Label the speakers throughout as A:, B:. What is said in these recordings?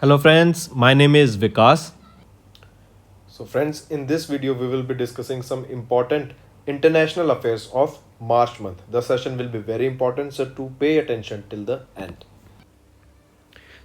A: Hello friends, my name is Vikas.
B: So friends, in this video we will be discussing some important international affairs of March month. The session will be very important, so to pay attention till the end.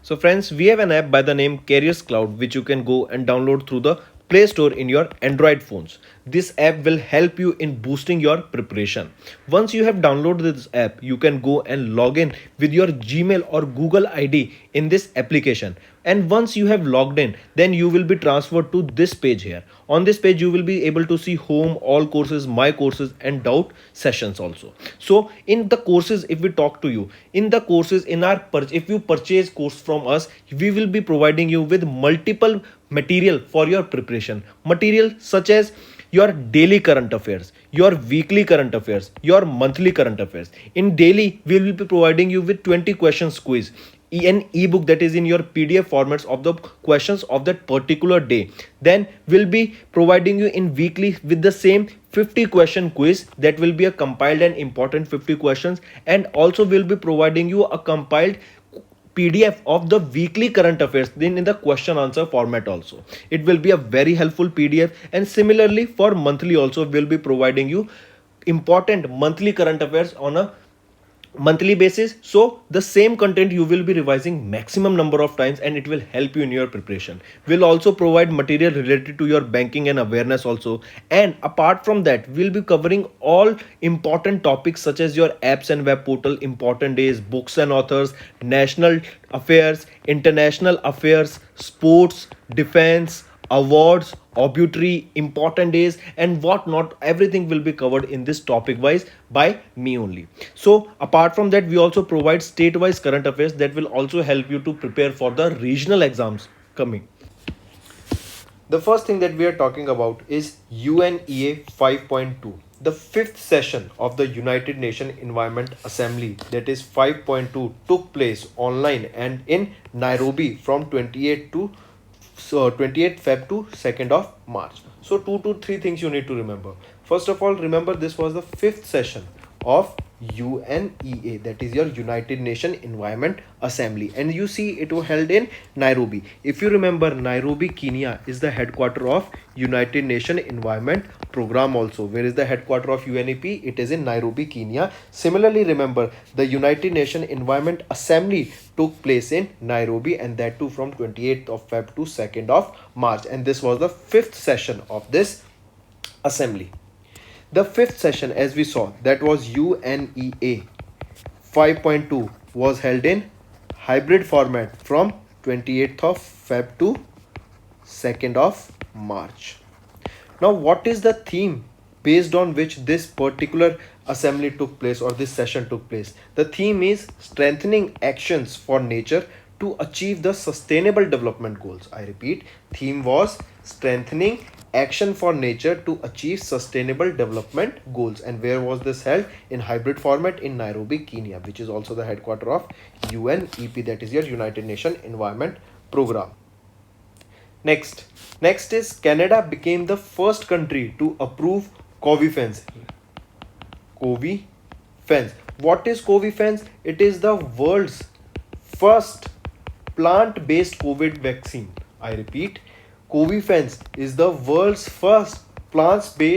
A: So friends, we have an app by the name Cloud which you can go and download through the Play Store in your Android phones. This app will help you in boosting your preparation. Once you have downloaded this app, you can go and log in with your Gmail or Google ID in this application. And once you have logged in, then you will be transferred to this page here. On this page, you will be able to see home, all courses, my courses, and doubt sessions also. So in the courses, if we talk to you, in the courses, if you purchase course from us, we will be providing you with multiple material for your preparation. Material such as your daily current affairs, your weekly current affairs, your monthly current affairs. In daily, we will be providing you with 20 questions quiz, an ebook that is in your PDF formats of the questions of that particular day. Then we'll be providing you in weekly with the same 50 question quiz that will be a compiled and important 50 questions, and also we'll be providing you a compiled PDF of the weekly current affairs then in the question answer format also. It will be a very helpful PDF, and similarly for monthly also we'll be providing you important monthly current affairs on a monthly basis. So the same content you will be revising maximum number of times, and it will help you in your preparation. We'll also provide material related to your banking and awareness also, and apart from that we'll be covering all important topics such as your apps and web portal, important days, books and authors, national affairs, international affairs, sports, defense, awards, obituary, important days, and what not. Everything will be covered in this topic wise by me only. So apart from that, we also provide state wise current affairs that will also help you to prepare for the regional exams coming.
B: The first thing that we are talking about is UNEA 5.2. The fifth session of the United Nations Environment Assembly, that is 5.2, took place online and in Nairobi from 28th Feb to 2nd of March. So 2 to 3 things you need to remember. First of all, remember this was the fifth session of UNEA, that is your United Nations Environment Assembly, and you see it was held in Nairobi. If you remember, Nairobi, Kenya is the headquarter of United Nations Environment Program also. Where is the headquarter of UNEP? It is in Nairobi, Kenya. Similarly, remember the United Nations Environment Assembly took place in Nairobi, and that too from 28th of Feb to 2nd of March, and this was the fifth session of this assembly. The fifth session, as we saw, that was UNEA 5.2, was held in hybrid format from 28th of Feb to 2nd of March. Now, what is the theme based on which this particular assembly took place or this session took place? The theme is strengthening actions for nature to achieve the sustainable development goals. I repeat, theme was strengthening action for nature to achieve sustainable development goals. And where was this held? In hybrid format in Nairobi, Kenya, which is also the headquarter of UNEP, that is your United Nations Environment Program. Next is Canada became the first country to approve Covifense. Covifense. What is Covifense? It is the world's first plant-based COVID vaccine. I repeat, Covifense is the world's first plant-based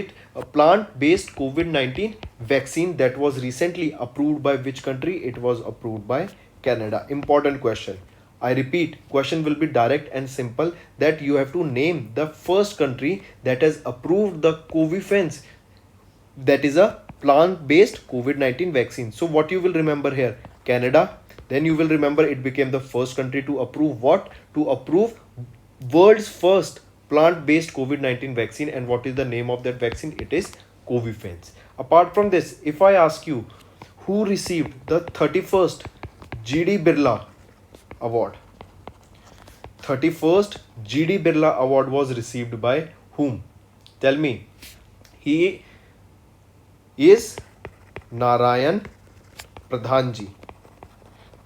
B: COVID-19 vaccine that was recently approved by which country? It was approved by Canada. Important question. I repeat, question will be direct and simple, that you have to name the first country that has approved the Covifense, that is a plant-based COVID-19 vaccine. So what you will remember here? Canada. Then you will remember it became the first country to approve what? To approve world's first plant-based COVID-19 vaccine. And what is the name of that vaccine? It is Covifense. Apart from this, if I ask you who received the 31st GD Birla Award, 31st GD Birla Award was received by whom? Tell me. He is Narayan Pradhanji.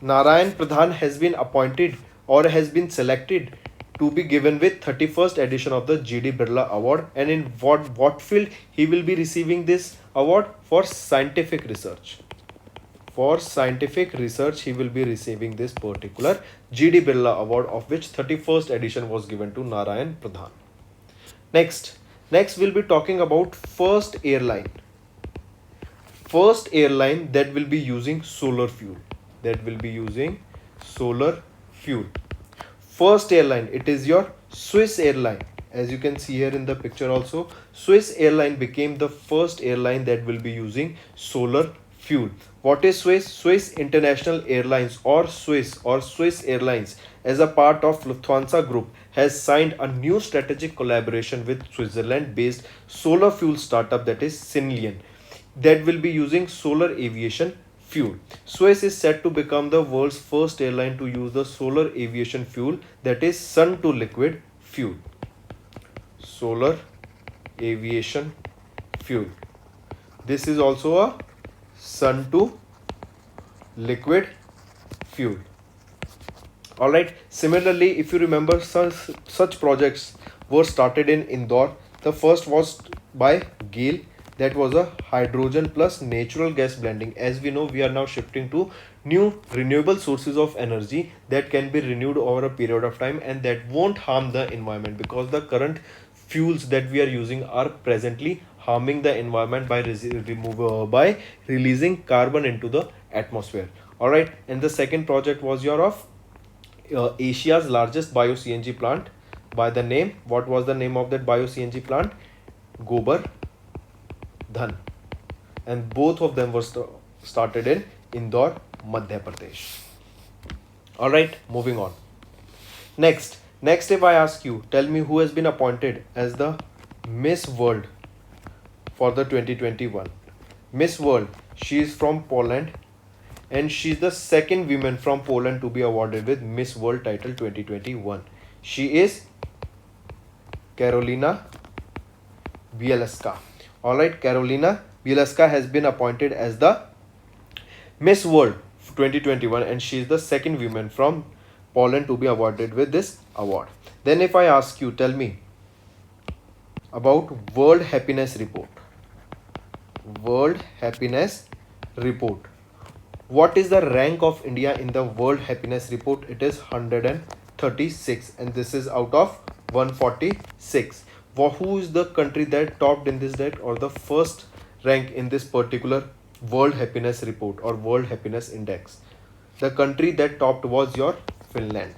B: Narayan Pradhan has been appointed or has been selected to be given with 31st edition of the GD Birla Award. And in what field he will be receiving this award? For scientific research. For scientific research, he will be receiving this particular GD Birla Award, of which 31st edition was given to Narayan Pradhan. Next we'll be talking about first airline that will be using solar fuel. First airline, it is your Swiss airline. As you can see here in the picture also, Swiss airline became the first airline that will be using solar fuel. What is Swiss? Swiss International Airlines, or Swiss Airlines, as a part of Lufthansa Group, has signed a new strategic collaboration with Switzerland based solar fuel startup, that is Synlion, that will be using solar aviation fuel. Swiss is set to become the world's first airline to use the solar aviation fuel, that is sun to liquid fuel. Solar aviation fuel. This is also a sun to liquid fuel. Alright, similarly, if you remember, such projects were started in Indore. The first was by GAIL, that was a hydrogen plus natural gas blending. As we know, we are now shifting to new renewable sources of energy that can be renewed over a period of time and that won't harm the environment, because the current fuels that we are using are presently harming the environment by releasing carbon into the atmosphere. Alright, and the second project was your of Asia's largest bio-CNG plant by the name, what was the name of that bio-CNG plant? Gobar Dhan. And both of them were started in Indore, Madhya Pradesh. Alright, moving on. Next, if I ask you, tell me who has been appointed as the Miss World for the 2021. Miss World, she is from Poland, and she's the second woman from Poland to be awarded with Miss World title 2021. She is Karolina Bielska. Alright, Karolina Bielska has been appointed as the Miss World 2021, and she is the second woman from Poland to be awarded with this award. Then if I ask you, tell me about World Happiness Report. World Happiness Report. What is the rank of India in the World Happiness Report? It is 136, and this is out of 146. Who is the country that topped in this deck, or the first rank in this particular World Happiness Report or World Happiness Index? The country that topped was your Finland.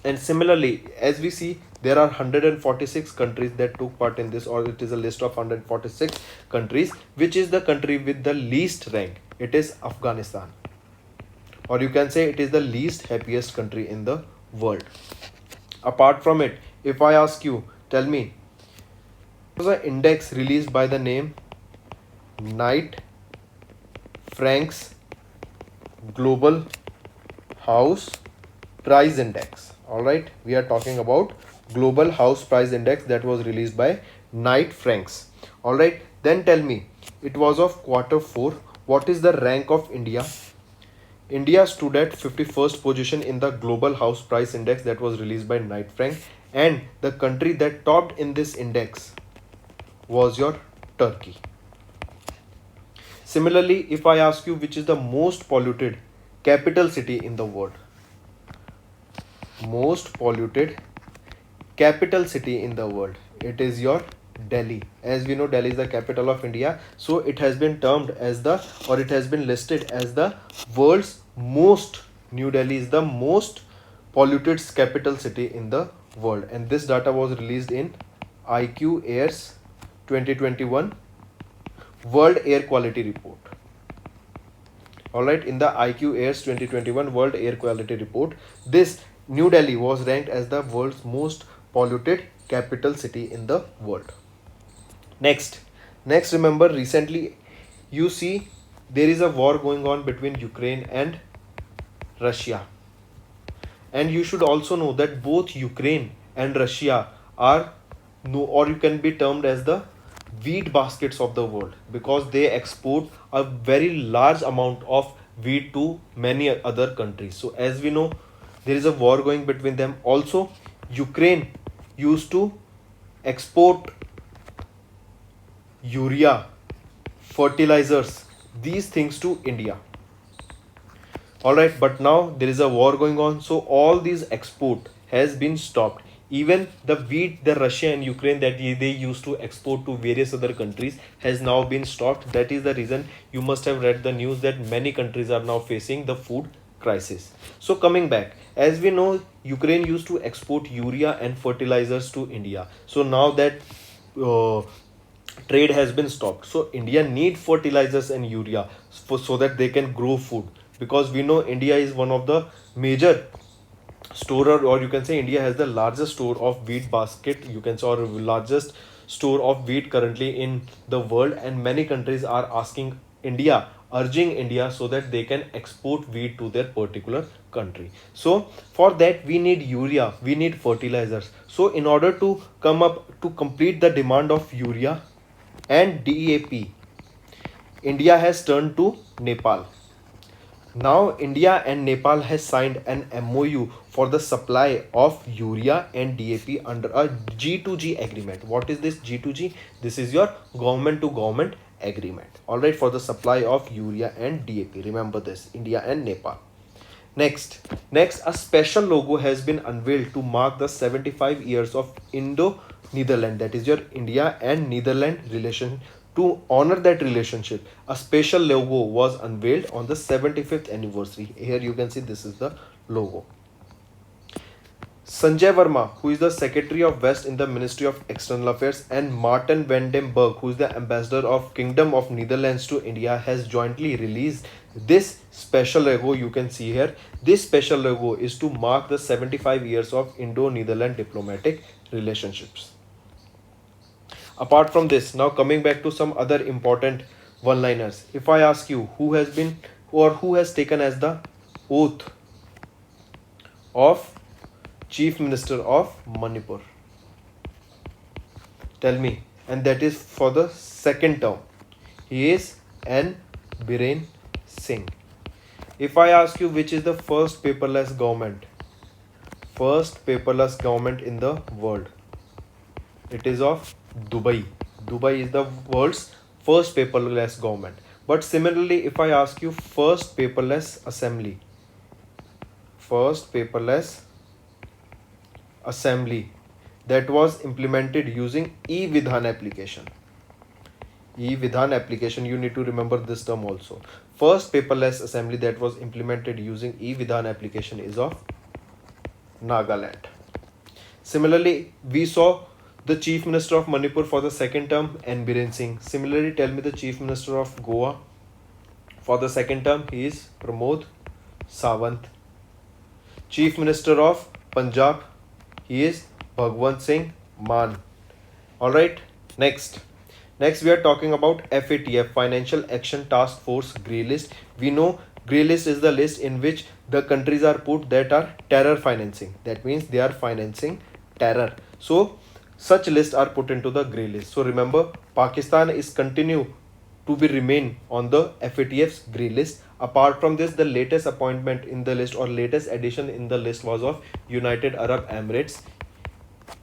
B: And similarly, as we see, there are 146 countries that took part in this, or it is a list of 146 countries. Which is the country with the least rank? It is Afghanistan, or you can say it is the least happiest country in the world. Apart from it, if I ask you, tell me, there was an index released by the name Knight Frank's Global House Price Index. Alright, we are talking about Global House Price Index that was released by Knight Franks. Alright, then tell me, it was of Q4. What is the rank of India? India stood at 51st position in the Global House Price Index that was released by Knight Frank, and the country that topped in this index was your Turkey. Similarly, if I ask you which is the most polluted capital city in the world, most polluted capital city in the world, it is your Delhi. As we know, Delhi is the capital of India, so it has been termed as the, or it has been listed as the world's most, New Delhi is the most polluted capital city in the world, and this data was released in IQ Air's 2021 World Air Quality Report. Alright, in the IQ Air's 2021 World Air Quality Report, this New Delhi was ranked as the world's most polluted capital city in the world. Next, remember, recently you see there is a war going on between Ukraine and Russia, and you should also know that both Ukraine and Russia are, or you can be termed as the wheat baskets of the world, because they export a very large amount of wheat to many other countries. So as we know, there is a war going between them. Also, Ukraine used to export urea, fertilizers these things to India. All right, but now there is a war going on, so all these export has been stopped. Even the wheat, the Russia and Ukraine that they used to export to various other countries has now been stopped. That is the reason you must have read the news that many countries are now facing the food crisis. So coming back, as we know, Ukraine used to export urea and fertilizers to India. So now that uh, trade has been stopped, so India need fertilizers and urea so that they can grow food, because we know India is one of the major storer, or you can say India has the largest store of wheat basket, you can say, or largest store of wheat currently in the world, and many countries are asking India, urging India so that they can export wheat to their particular country. So for that we need urea, we need fertilizers. So in order to come up to complete the demand of urea and DAP, India has turned to Nepal. Now India and Nepal has signed an MOU for the supply of urea and DAP under a G2G agreement. What is this G2G? This is your government to government agreement. Alright, for the supply of urea and DAP. Remember this, India and Nepal. Next, a special logo has been unveiled to mark the 75 years of Indo-Netherlands. That is your India and Netherlands relation. To honor that relationship, a special logo was unveiled on the 75th anniversary. Here you can see this is the logo. Sanjay Verma, who is the Secretary of West in the Ministry of External Affairs, and Martin van den Berg, who is the Ambassador of Kingdom of Netherlands to India, has jointly released this special logo you can see here. This special logo is to mark the 75 years of Indo-Netherlands diplomatic relationships. Apart from this, now coming back to some other important one-liners. If I ask you who has been or who has taken as the oath of Chief Minister of Manipur, tell me. And that is for the second term. He is N. Biren Singh. If I ask you which is the first paperless government in the world, it is of Dubai. Dubai is the world's first paperless government. But similarly, if I ask you first paperless assembly that was implemented using e-Vidhan application. E-Vidhan application, you need to remember this term also. First paperless assembly that was implemented using e-Vidhan application is of Nagaland. Similarly, we saw the Chief Minister of Manipur for the second term, N. Biren Singh. Similarly, tell me the Chief Minister of Goa for the second term, he is Pramod Sawant. Chief Minister of Punjab, he is Bhagwant Singh Mann. Alright, next we are talking about FATF, Financial Action Task Force Grey List. We know Grey List is the list in which the countries are put that are terror financing. That means they are financing terror. So such lists are put into the grey list. So remember, Pakistan is continue to be remain on the FATF's grey list. Apart from this, the latest appointment in the list or latest addition in the list was of United Arab Emirates.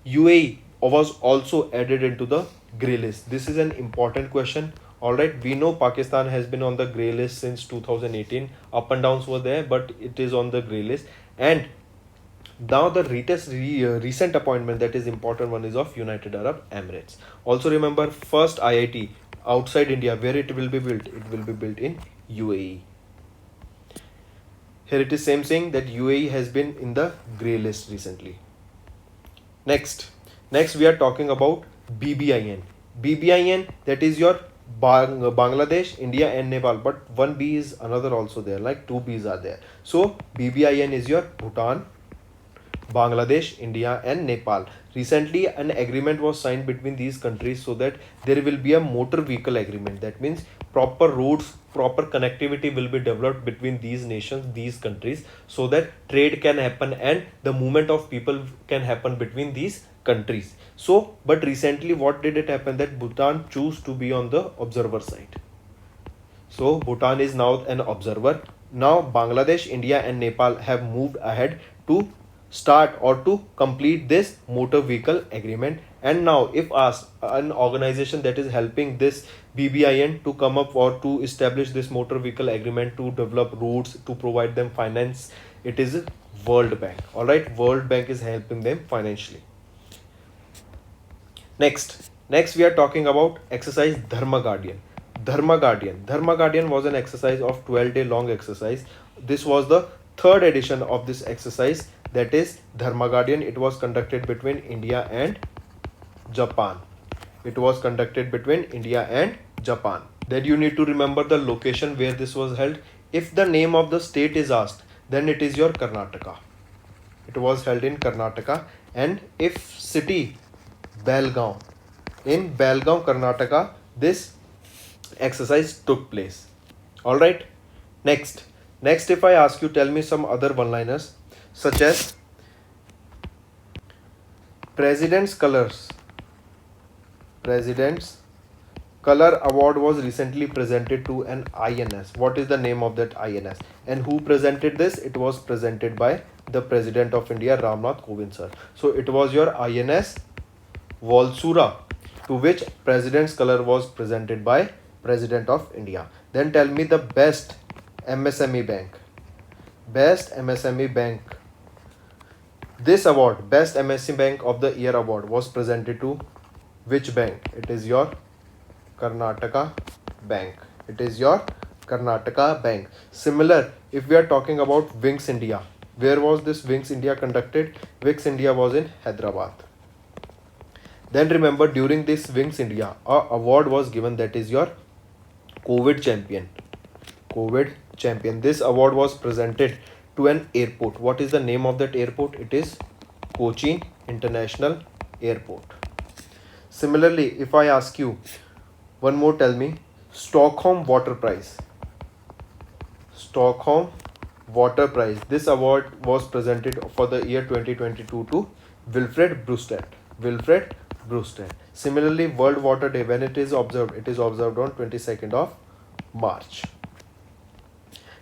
B: UAE was also added into the grey list. This is an important question. Alright, we know Pakistan has been on the grey list since 2018. Up and downs were there, but it is on the grey list. And now the recent appointment that is important one is of United Arab Emirates. Also remember, first IIT outside India, where it will be built? It will be built in UAE. Here it is same saying that UAE has been in the grey list recently. Next we are talking about BBIN. BBIN, that is your Bangladesh, India and Nepal, but one B is another also there, like two B's are there. So BBIN is your Bhutan, Bangladesh, India and Nepal. Recently an agreement was signed between these countries so that there will be a motor vehicle agreement. That means proper roads, proper connectivity will be developed between these nations, these countries, so that trade can happen and the movement of people can happen between these countries. So, but recently what did it happen that Bhutan chose to be on the observer side. So Bhutan is now an observer. Now Bangladesh, India and Nepal have moved ahead to start or to complete this motor vehicle agreement. And now if asked, an organization that is helping this BBIN to come up or to establish this motor vehicle agreement, to develop routes, to provide them finance, it is World Bank. All right, World Bank is helping them financially. Next we are talking about exercise Dharma Guardian. Dharma Guardian was an exercise of 12-day long exercise. This was the third edition of this exercise, that is Dharma Guardian. It was conducted between India and Japan. It was conducted between India and Japan. Then you need to remember the location where this was held. If the name of the state is asked, then it is your Karnataka. It was held in Karnataka. And if city, Belgaum. In Belgaum, Karnataka, this exercise took place. Alright. Next, if I ask you, tell me some other one-liners such as President's Color Award was recently presented to an INS. What is the name of that INS? And who presented this? It was presented by the President of India, Ramnath Kovind sir. So it was your INS Valsura, to which President's Color was presented by President of India. Then tell me the best MSME bank. Best MSME bank. This award, Best MSME Bank of the Year award, was presented to which bank? It is your Karnataka Bank. It is your Karnataka Bank. Similar, if we are talking about Wings India, where was this Wings India conducted? Wings India was in Hyderabad. Then remember, during this Wings India, a award was given, that is your COVID champion. COVID champion. This award was presented to an airport. What is the name of that airport? It is Kochi International Airport. Similarly, if I ask you one more, tell me Stockholm Water Prize. Stockholm Water Prize. This award was presented for the year 2022 to Wilfred Brustad. Wilfred Brustad. Similarly, World Water Day, when it is observed on 22nd of March.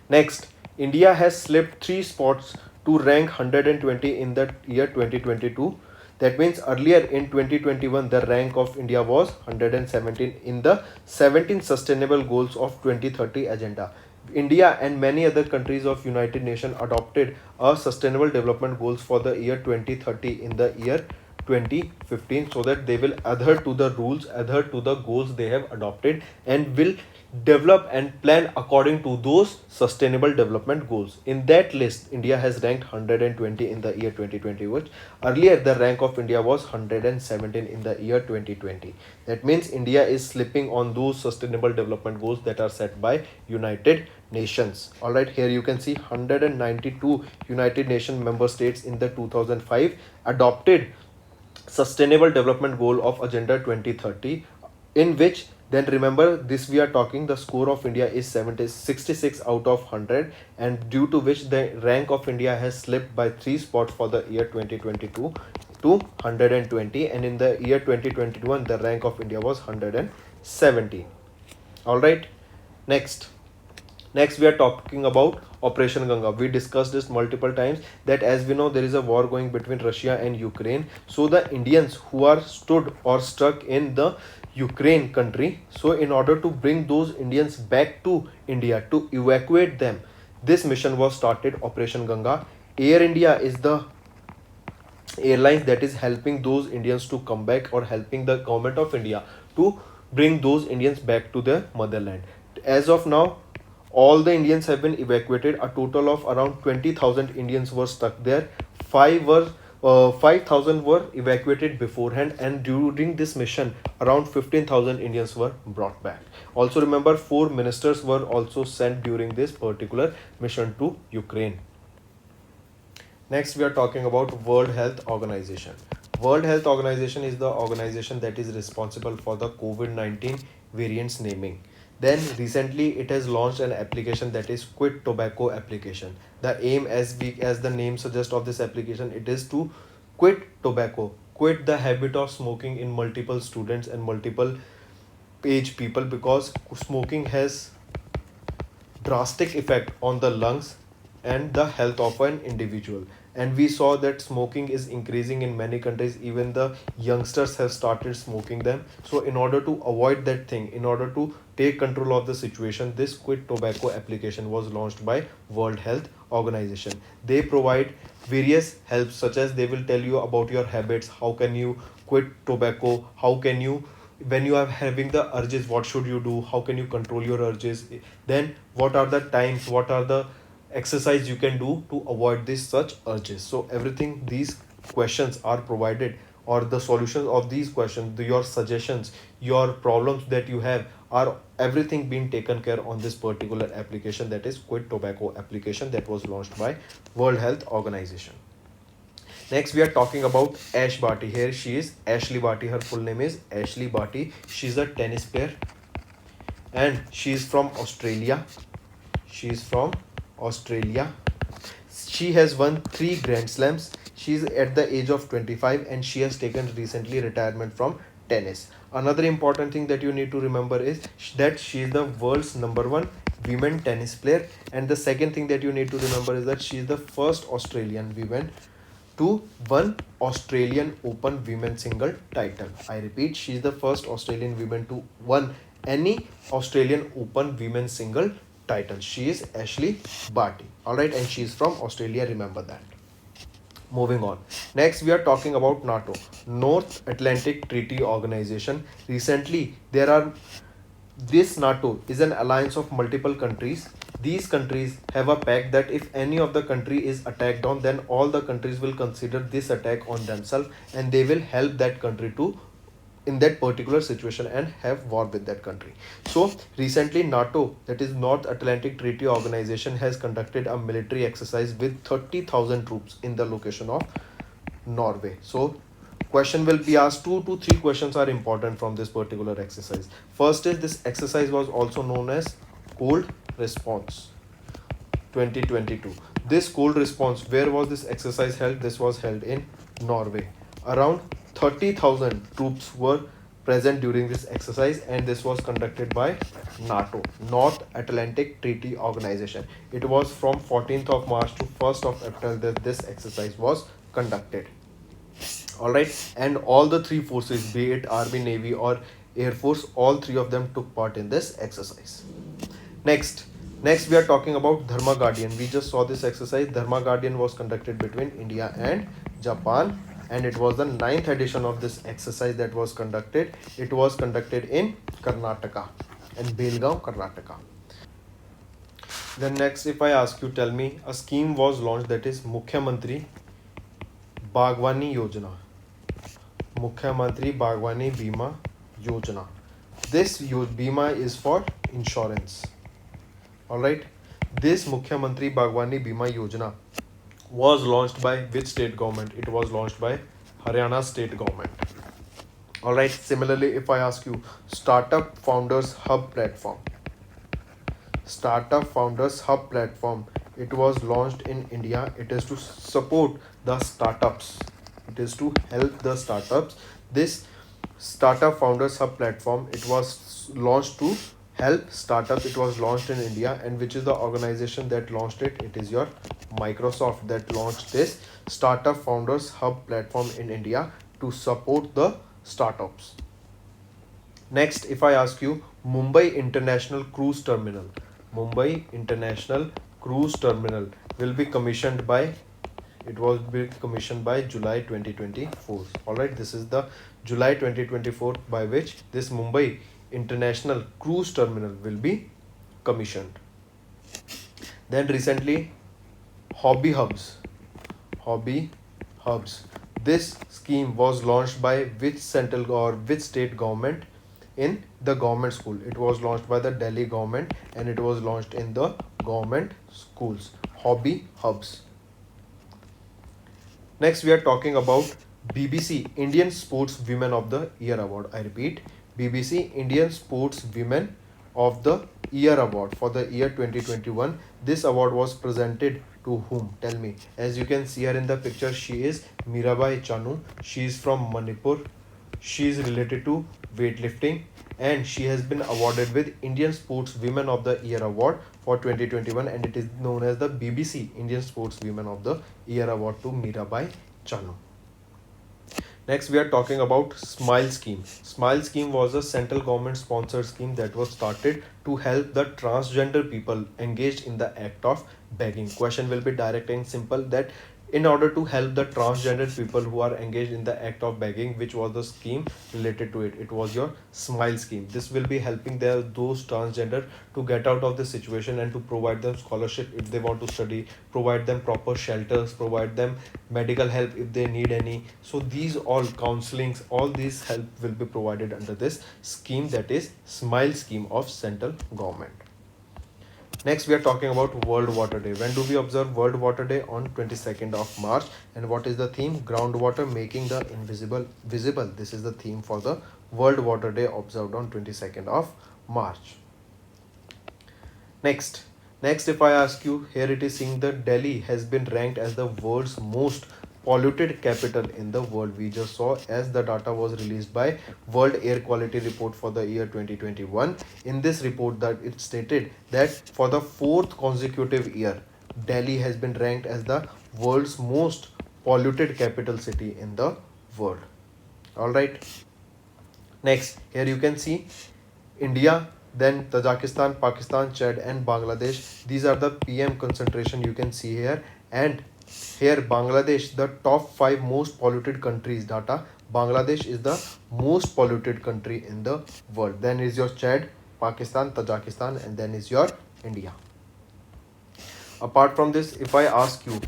B: Next, India has slipped 3 spots to rank 120 in the year 2022. That means earlier in 2021, the rank of India was 117 in the 17 Sustainable Goals of 2030 agenda. India and many other countries of United Nations adopted a Sustainable Development Goals for the year 2030 in the year 2015, so that they will adhere to the rules, adhere to the goals they have adopted, and will develop and plan according to those sustainable development goals. In that list, India has ranked 120 in the year 2020, which earlier the rank of India was 117 in the year 2020. That means India is slipping on those sustainable development goals that are set by United Nations. Alright, here you can see 192 United Nations member states in the 2005 adopted Sustainable Development Goal of Agenda 2030, in which, then remember this, we are talking, the score of India is 66 out of 100, and due to which the rank of India has slipped by 3 spots for the year 2022 to 120, and in the year 2021 the rank of India was 170. Alright, next we are talking about Operation Ganga. We discussed this multiple times, that as we know, there is a war going between Russia and Ukraine. So the Indians who are stood or stuck in the Ukraine country, so in order to bring those Indians back to India, to evacuate them, this mission was started, Operation Ganga. Air India is the airline that is helping those Indians to come back, or helping the government of India to bring those Indians back to their motherland. As of now, all the Indians have been evacuated. A total of around 20,000 Indians were stuck there. 5,000 were evacuated beforehand, and during this mission, around 15,000 Indians were brought back. Also remember, 4 ministers were also sent during this particular mission to Ukraine. Next, we are talking about World Health Organization. World Health Organization is the organization that is responsible for the COVID-19 variants naming. Then recently it has launched an application, that is Quit Tobacco application. The aim, as the name suggests of this application, it is to quit tobacco, quit the habit of smoking in multiple students and multiple age people, because smoking has drastic effect on the lungs, and the health of an individual. And we saw that smoking is increasing in many countries. Even the youngsters have started smoking them. So in order to avoid that thing, in order to take control of the situation, this quit tobacco application was launched by World Health Organization. They provide various helps, such as they will tell you about your habits, how can you quit tobacco, how can you, when you are having the urges, what should you do, how can you control your urges, then what are the times, what are the exercise you can do to avoid these such urges. So everything, these questions are provided, or the solutions of these questions, your suggestions, your problems that you have, are everything being taken care on this particular application, that is quit tobacco application, that was launched by World Health Organization. Next, we are talking about Ash Bhatti. Here she is, Ashley Bhatti. Her full name is Ashley Bhatti. She's a tennis player and she's from Australia. She's from Australia. She has won 3 Grand Slams. She's at the age of 25 and she has taken recently retirement from tennis. Another important thing that you need to remember is that she is the world's number one women tennis player. And the second thing that you need to remember is that she is the first Australian woman to won Australian Open women single title. I repeat, she is the first Australian woman to won any Australian Open women single title. She is Ashley Barty. Alright, and she is from Australia, remember that. Moving on. Next, we are talking about NATO, North Atlantic Treaty Organization. Recently, this NATO is an alliance of multiple countries. These countries have a pact that if any of the country is attacked on, then all the countries will consider this attack on themselves and they will help that country to in that particular situation and have war with that country. So recently NATO, that is North Atlantic Treaty Organization, has conducted a military exercise with 30,000 troops in the location of Norway. So question will be asked, 2 to 3 questions are important from this particular exercise. First is, this exercise was also known as Cold Response 2022. This cold response, where was this exercise held? This was held in Norway. Around 30,000 troops were present during this exercise and this was conducted by NATO, North Atlantic Treaty Organization. It was from 14th of March to 1st of April that this exercise was conducted. Alright, and all the three forces, be it Army, Navy or Air Force, all three of them took part in this exercise. Next we are talking about Dharma Guardian. We just saw this exercise. Dharma Guardian was conducted between India and Japan and it was the 9th edition of this exercise that was conducted. It was conducted in Karnataka and Belgaum, Karnataka. Then next, if I ask you, tell me, a scheme was launched, that is Mukhyamantri Bagwani Yojana. Mukhyamantri Bagwani Bima Yojana. This Bima is for insurance. Alright, this Mukhyamantri Bagwani Bima Yojana was launched by which state government? It was launched by Haryana state government. Alright, similarly, if I ask you, Startup Founders Hub platform. Startup Founders Hub platform, it was launched in India. It is to support the startups. It is to help the startups. This Startup Founders Hub platform, it was launched to help startups. It was launched in India, and which is the organization that launched it? It is your Microsoft that launched this Startup Founders Hub platform in India to support the startups. Next, if I ask you, Mumbai International Cruise Terminal. Mumbai International Cruise Terminal will be commissioned by, it was commissioned by July 2024. Alright, this is the July 2024 by which this Mumbai International Cruise Terminal will be commissioned. Then recently, Hobby Hubs. This scheme was launched by which central or which state government? In the government school. It was launched by the Delhi government and it was launched in the government schools. Hobby Hubs. Next, we are talking about BBC Indian Sports Women of the Year Award. I repeat, BBC Indian Sports Women of the Year Award for the year 2021. This award was presented to whom? Tell me. As you can see her in the picture, she is Mirabai Chanu. She is from Manipur. She is related to weightlifting and she has been awarded with Indian Sports Women of the Year Award for 2021, and it is known as the BBC Indian Sportswoman of the Year award to Mirabai Chanu. Next, we are talking about Smile Scheme. Smile Scheme was a central government sponsored scheme that was started to help the transgender people engaged in the act of begging. Question will be direct and simple, that in order to help the transgender people who are engaged in the act of begging, which was the scheme related to it? It was your Smile Scheme. This will be helping those transgender to get out of the situation and to provide them scholarship if they want to study, provide them proper shelters, provide them medical help if they need any. So these all counselings, all these help will be provided under this scheme, that is Smile Scheme of central government. Next, we are talking about World Water Day. When do we observe World Water Day? On 22nd of March. And what is the theme? Groundwater making the invisible visible. This is the theme for the World Water Day observed on 22nd of March. Next, if I ask you, here it is saying that Delhi has been ranked as the world's most polluted capital in the world. We just saw as the data was released by World Air Quality Report for the year 2021. In this report, that it stated that for the fourth consecutive year, Delhi has been ranked as the world's most polluted capital city in the world. All right. Next, here you can see India, then Tajikistan, Pakistan, Chad, and Bangladesh. These are the PM concentration you can see here. And here Bangladesh, the top 5 most polluted countries data. Bangladesh is the most polluted country in the world. Then is your Chad, Pakistan, Tajikistan, and then is your India. Apart from this, if I ask you,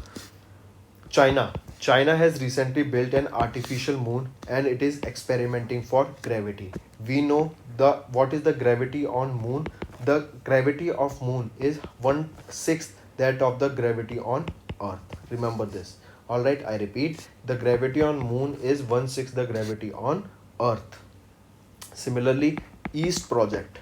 B: China has recently built an artificial moon and it is experimenting for gravity. We know what is the gravity on moon. The gravity of moon is 1/6 that of the gravity on earth. Remember this. Alright, I repeat, the gravity on moon is 1/6 the gravity on earth. Similarly, East project.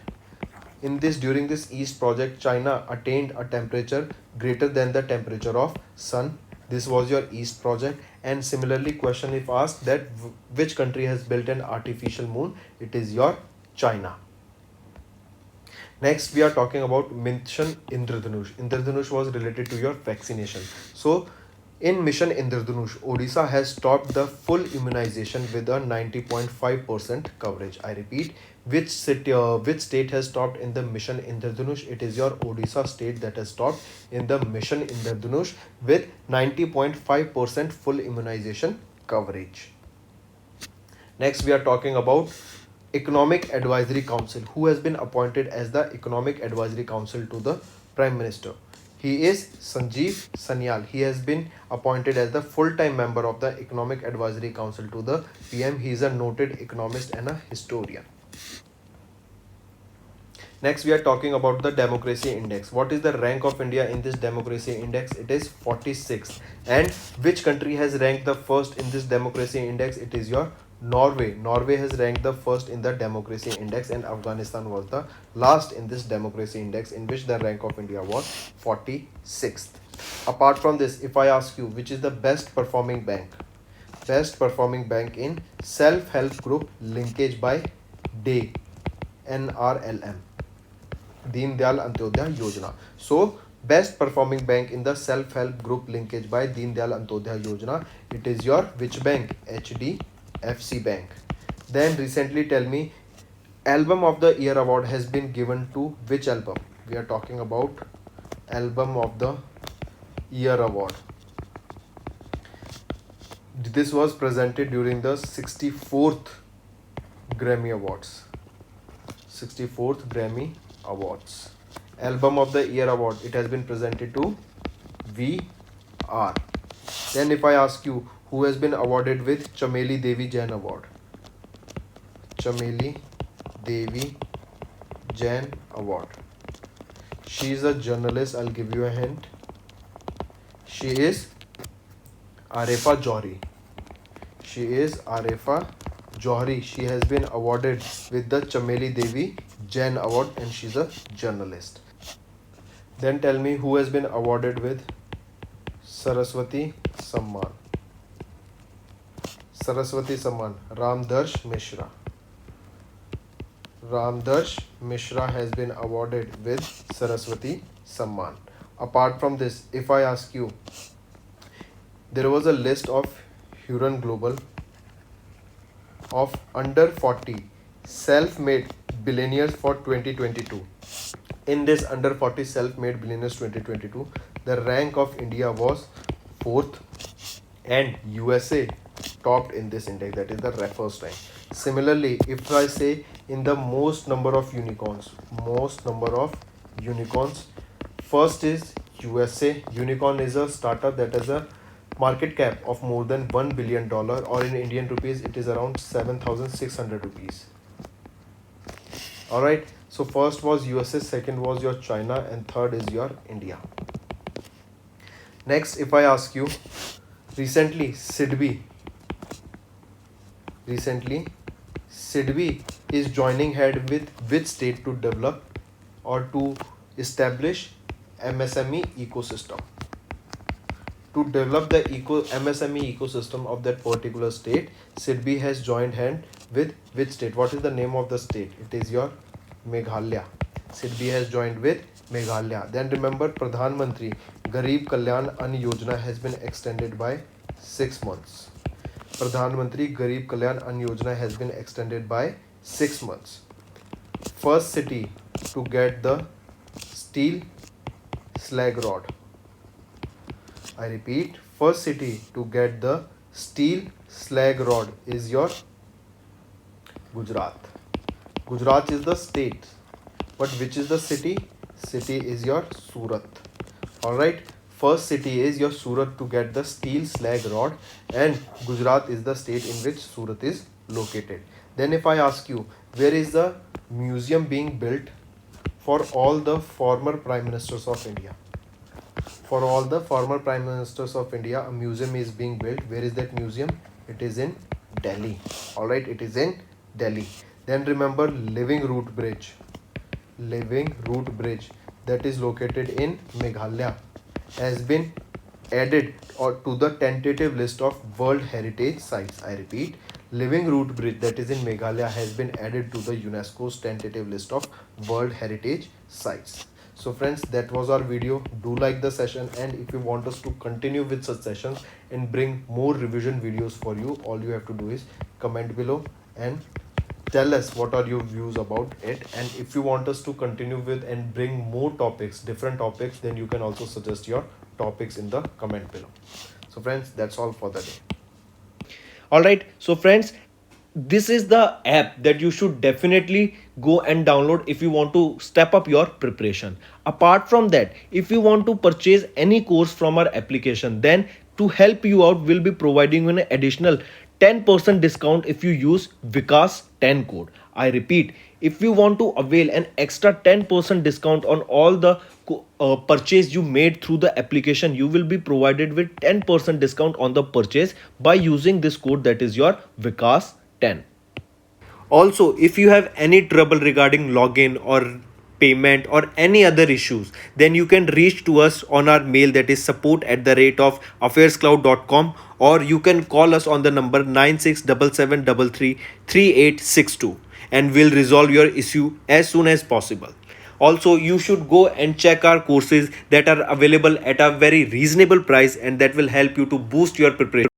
B: During this East project, China attained a temperature greater than the temperature of sun. This was your East project. And similarly, question if asked that which country has built an artificial moon, it is your China. Next, we are talking about Mission Indradhanush. Indradhanush was related to your vaccination. So in Mission Indradhanush, Odisha has topped the full immunization with a 90.5% coverage. I repeat, which state has topped in the Mission Indradhanush? It is your Odisha state that has topped in the Mission Indradhanush with 90.5% full immunization coverage. Next, we are talking about Economic Advisory Council. Who has been appointed as the Economic Advisory Council to the Prime Minister? He is Sanjeev Sanyal. He has been appointed as the full-time member of the Economic Advisory Council to the PM. He is a noted economist and a historian. Next, we are talking about the Democracy Index. What is the rank of India in this Democracy Index? It is 46th. And which country has ranked the first in this Democracy Index? It is your Norway. Norway has ranked the first in the Democracy Index, and Afghanistan was the last in this Democracy Index, in which the rank of India was 46th. Apart from this, if I ask you, which is the best performing bank? Best performing bank in self-help group linkage by DAY, NRLM, Deen Dayal Antyodaya Yojana. So best performing bank in the self-help group linkage by Deen Dayal Antyodaya Yojana, it is your which bank? HDFC Bank. Then recently, tell me, Album of the Year award has been given to which album? We are talking about Album of the Year award. This was presented during the 64th Grammy Awards. 64th Grammy Awards. Album of the Year award, it has been presented to VR. Then if I ask you, who has been awarded with Chameli Devi Jain Award? Chameli Devi Jain Award. She is a journalist. I'll give you a hint. She is Arefa Johri. She is Arefa Johri. She has been awarded with the Chameli Devi Jain Award, and she's a journalist. Then tell me, who has been awarded with Saraswati Samman? Saraswati Samman, Ramdarsh Mishra. Ramdarsh Mishra has been awarded with Saraswati Samman. Apart from this, if I ask you, there was a list of Huron Global of under 40 self-made billionaires for 2022. In this under 40 self-made billionaires 2022, the rank of India was 4th and USA topped in this index, that is the first rank. Similarly, if I say in the most number of unicorns, first is USA. Unicorn is a startup that has a market cap of more than $1 billion, or in Indian rupees it is around 7,600 rupees. Alright, so first was USA, second was your China, and third is your India. Next, if I ask you, recently SIDBI is joining head with which state to develop or to establish MSME ecosystem? To develop the MSME ecosystem of that particular state, SIDBI has joined hand with which state? What is the name of the state? It is your Meghalaya. SIDBI has joined with Meghalaya. Then remember, Pradhan Mantri Garib Kalyan Ann Yojana has been extended by 6 months. Pradhan Mantri Garib Kalyan Ann Yojana has been extended by 6 months. First city to get the steel slag rod. I repeat, first city to get the steel slag rod is your Gujarat. Gujarat is the state, but which is the city? City is your Surat. Alright, first city is your Surat to get the steel slag rod, and Gujarat is the state in which Surat is located. Then if I ask you, where is the museum being built for all the former prime ministers of India? For all the former prime ministers of India, a museum is being built. Where is that museum? It is in Delhi. Alright, it is in Delhi. Then remember Living Root Bridge. Living Root Bridge that is located in Meghalaya has been added to the tentative list of World Heritage Sites. I repeat, Living Root Bridge that is in Meghalaya has been added to the UNESCO's tentative list of World Heritage Sites. So friends, that was our video. Do like the session, and if you want us to continue with such sessions and bring more revision videos for you, all you have to do is comment below and tell us what are your views about it. And if you want us to continue with and bring more topics, different topics, then you can also suggest your topics in the comment below. So friends, that's all for the day.
A: Alright, so friends, this is the app that you should definitely go and download if you want to step up your preparation. Apart from that, if you want to purchase any course from our application, then to help you out, we'll be providing you an additional 10% discount if you use Vikas 10 code. I repeat, if you want to avail an extra 10% discount on all the purchase you made through the application, you will be provided with 10% discount on the purchase by using this code, that is your Vikas 10. Also, if you have any trouble regarding login or payment or any other issues, then you can reach to us on our mail, that is support@affairscloud.com, or you can call us on the number 9677333862, and we'll resolve your issue as soon as possible. Also, you should go and check our courses that are available at a very reasonable price, and that will help you to boost your preparation.